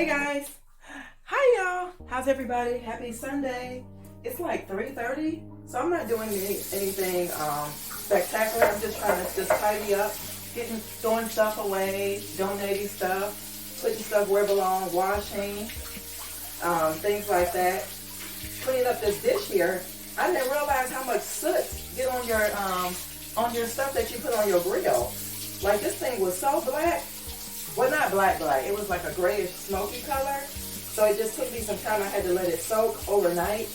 Hey guys, hi y'all. How's everybody? Happy Sunday. It's like 3:30, so I'm not doing anything spectacular. I'm just trying to just tidy up, throwing stuff away, donating stuff, putting stuff where it belongs, washing, things like that. Cleaning up this dish here. I didn't realize how much soot get on your stuff that you put on your grill. Like this thing was so black. Well, not black. It was like a grayish smoky color. So it just took me some time. I had to let it soak overnight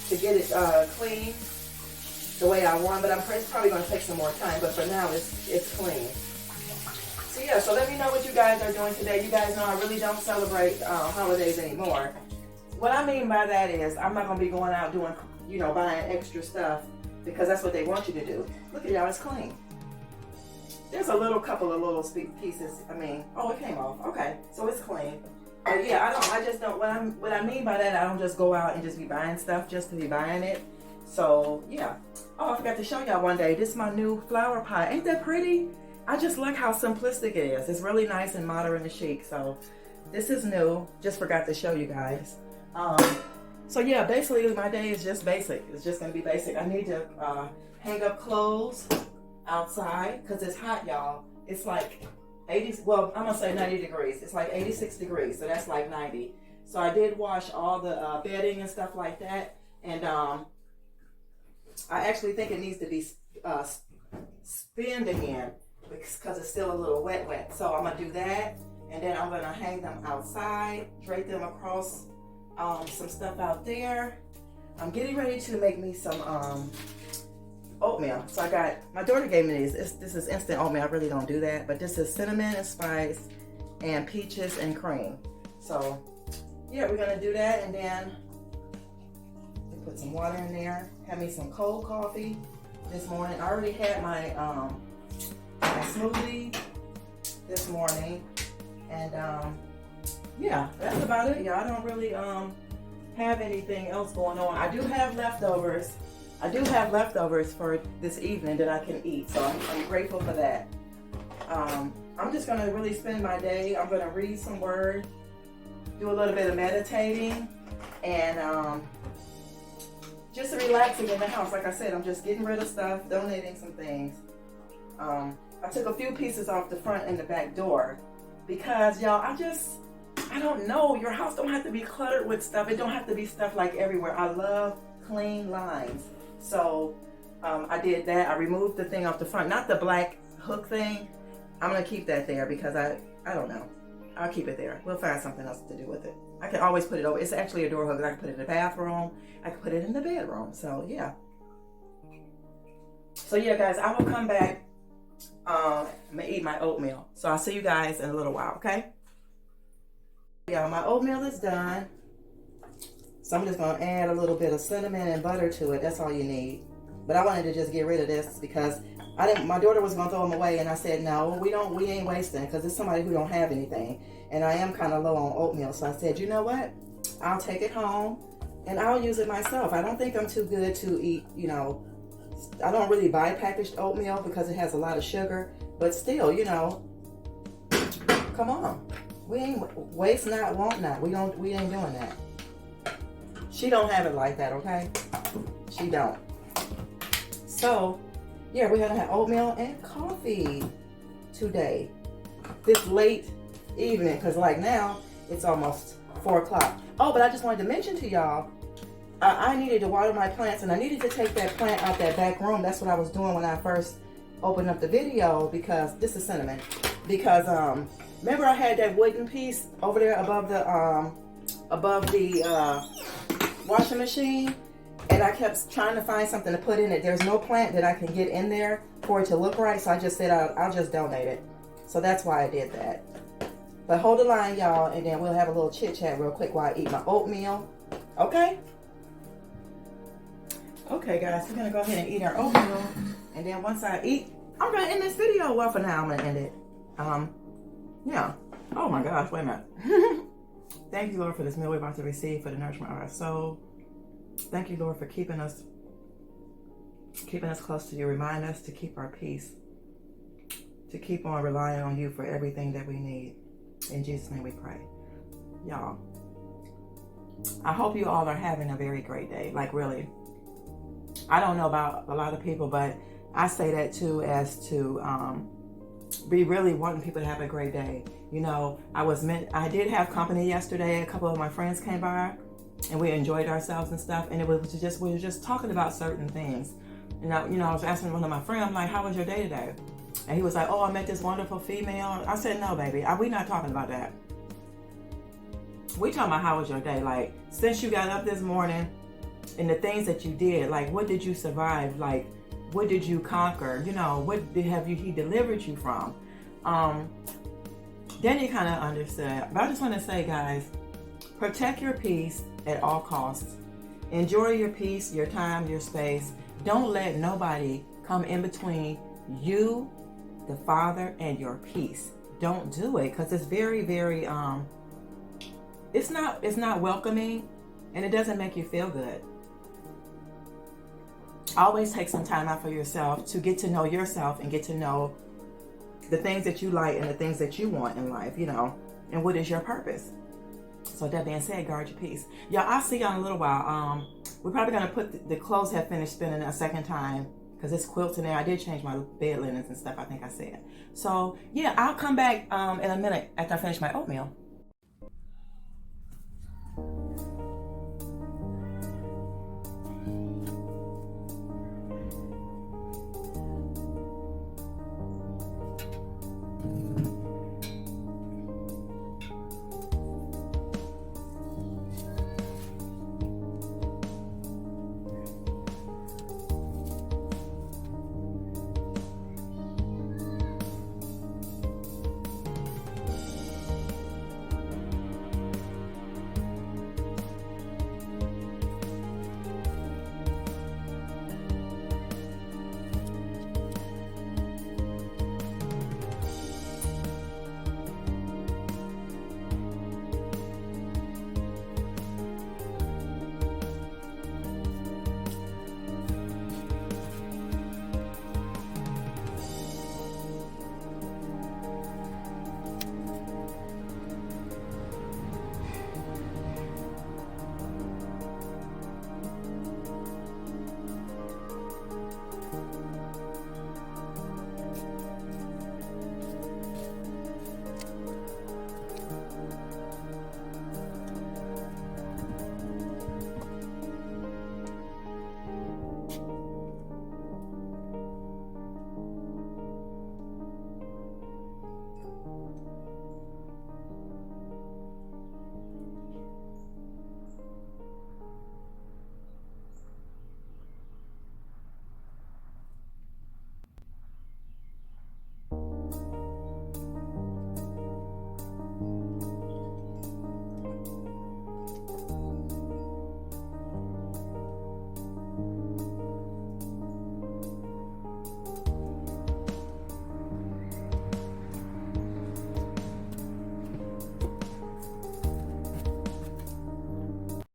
to get it clean the way I want. But it's probably going to take some more time. But for now, it's clean. So yeah, so let me know what you guys are doing today. You guys know I really don't celebrate holidays anymore. What I mean by that is I'm not going to be going out doing, buying extra stuff because that's what they want you to do. Look at y'all, it's clean. There's a couple of little pieces. It came off. Okay, so it's clean. But yeah, I just don't. What I mean by that, I don't just go out and just be buying stuff just to be buying it. So yeah. Oh, I forgot to show y'all one day. This is my new flower pot. Ain't that pretty? I just like how simplistic it is. It's really nice and modern and chic. So this is new. Just forgot to show you guys. So yeah, basically my day is just basic. It's just gonna be basic. I need to hang up clothes outside because it's hot, y'all. It's like 80, well, I'm gonna say 90 degrees. It's like 86 degrees, so that's like 90. So I did wash all the bedding and stuff like that, and I actually think it needs to be spinned again because it's still a little wet. So I'm gonna do that, and then I'm gonna hang them outside, drape them across some stuff out there. I'm getting ready to make me some oatmeal. So my daughter gave me these. This is instant oatmeal. I really don't do that, but this is cinnamon and spice and peaches and cream. So yeah, we're gonna do that, and then put some water in there. Have me some cold coffee this morning. I already had my smoothie this morning, and yeah, that's about it. Yeah, I don't really have anything else going on. I do have leftovers. For this evening that I can eat, so I'm grateful for that. I'm just going to really spend my day. I'm going to read some word, do a little bit of meditating, and just relaxing in the house. Like I said, I'm just getting rid of stuff, donating some things. I took a few pieces off the front and the back door because, y'all, I don't know. Your house don't have to be cluttered with stuff. It don't have to be stuff like everywhere. I love clean lines. So I did that. I removed the thing off the front, not the black hook thing. I'm gonna keep that there because I don't know. I'll keep it there. We'll find something else to do with it. I can always put it over. It's actually a door hook. I can put it in the bathroom. I can put it in the bedroom. So yeah. So yeah, guys, I will come back. I'm gonna eat my oatmeal. So I'll see you guys in a little while. Okay. Yeah, my oatmeal is done. So I'm just going to add a little bit of cinnamon and butter to it. That's all you need. But I wanted to just get rid of this because my daughter was going to throw them away. And I said, no, we ain't wasting because it's somebody who don't have anything. And I am kind of low on oatmeal. So I said, you know what? I'll take it home and I'll use it myself. I don't think I'm too good to eat, I don't really buy packaged oatmeal because it has a lot of sugar. But still, come on. We ain't waste not, want not. We ain't doing that. She don't have it like that, okay? She don't. So, yeah, we're gonna have oatmeal and coffee today. This late evening, because like now, it's almost 4 o'clock. Oh, but I just wanted to mention to y'all, I needed to water my plants, and I needed to take that plant out that back room. That's what I was doing when I first opened up the video, because this is cinnamon. Because, remember I had that wooden piece over there above the washing machine, and I kept trying to find something to put in it. There's no plant that I can get in there for it to look right, so I just said I'll just donate it. So that's why I did that. But hold the line, y'all, and then we'll have a little chit chat real quick while I eat my oatmeal. Okay? Okay, guys, we're gonna go ahead and eat our oatmeal, and then once I eat, I'm gonna end this video. Well, for now, I'm gonna end it. Yeah. Oh my gosh, wait a minute. Thank you, Lord, for this meal we're about to receive for the nourishment of our soul. Thank you, Lord, for keeping us close to you. Remind us to keep our peace, to keep on relying on you for everything that we need. In Jesus' name we pray. y'all, I hope you all are having a very great day. Like, really. I don't know about a lot of people, but I say that too, as to be really wanting people to have a great day. You know, I did have company yesterday. A couple of my friends came by and we enjoyed ourselves and stuff. And we were just talking about certain things. And I was asking one of my friends, I'm like, how was your day today? And he was like, oh, I met this wonderful female. I said, no, baby, we not talking about that. We talking about how was your day. Like, since you got up this morning and the things that you did, like, what did you survive? Like, what did you conquer? You know, what he delivered you from? Then you kind of understood. But I just want to say, guys, protect your peace at all costs. Enjoy your peace, your time, your space. Don't let nobody come in between you, the Father, and your peace. Don't do it, because it's very, very it's not welcoming, and it doesn't make you feel good. Always take some time out for yourself to get to know yourself and get to know the things that you like and the things that you want in life, you know, and what is your purpose. So that being said, guard your peace. Y'all, I'll see y'all in a little while. We're probably going to put the clothes have finished spinning a second time because it's quilting there. I did change my bed linens and stuff, I think I said. So, yeah, I'll come back in a minute after I finish my oatmeal.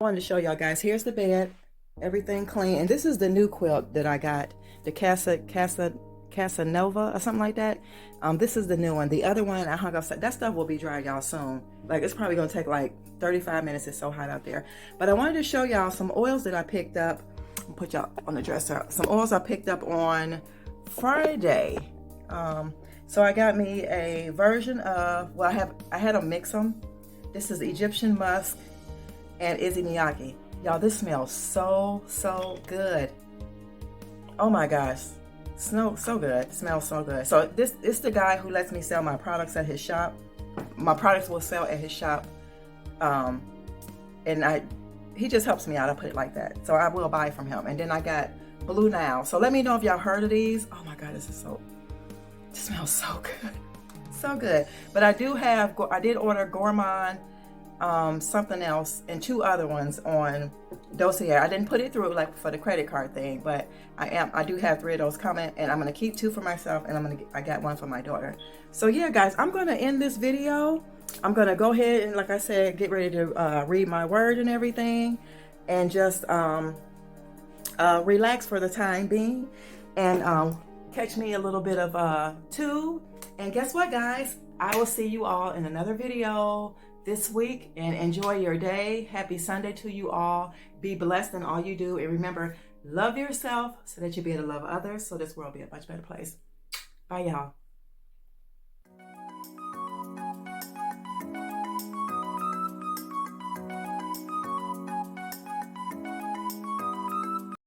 I wanted to show y'all guys, here's the bed, everything clean, and this is the new quilt that I got, the Casanova or something like that. This is the new one. The other one I hung up, that stuff will be dry, y'all, soon. Like, it's probably gonna take like 35 minutes. It's so hot out there. But I wanted to show y'all some oils that I picked up. I'll put y'all on the dresser. Some oils I picked up on Friday. So I got me a version of, well, I had them mix them. This is Egyptian musk and Issey Miyake. Y'all, this smells so good. Oh my gosh, so good. It smells so good. So this is the guy who lets me sell my products at his shop. My products will sell at his shop, and he just helps me out. I put it like that. So I will buy from him. And then I got Blue Now. So let me know if y'all heard of these. Oh my God, this smells so good, so good. But I did order Gourmand, something else, and 2 other ones on Dossier. I didn't put it through like for the credit card thing, but I do have 3 of those coming, and I'm gonna keep 2 for myself, and I got 1 for my daughter. So yeah, guys, I'm gonna end this video. I'm gonna go ahead and, like I said, get ready to read my word and everything, and just relax for the time being, and catch me a little bit of 2. And guess what, guys? I will see you all in another video. this week and enjoy your day. Happy Sunday to you all. Be blessed in all you do. And remember, love yourself so that you'll be able to love others so this world will be a much better place. Bye, y'all.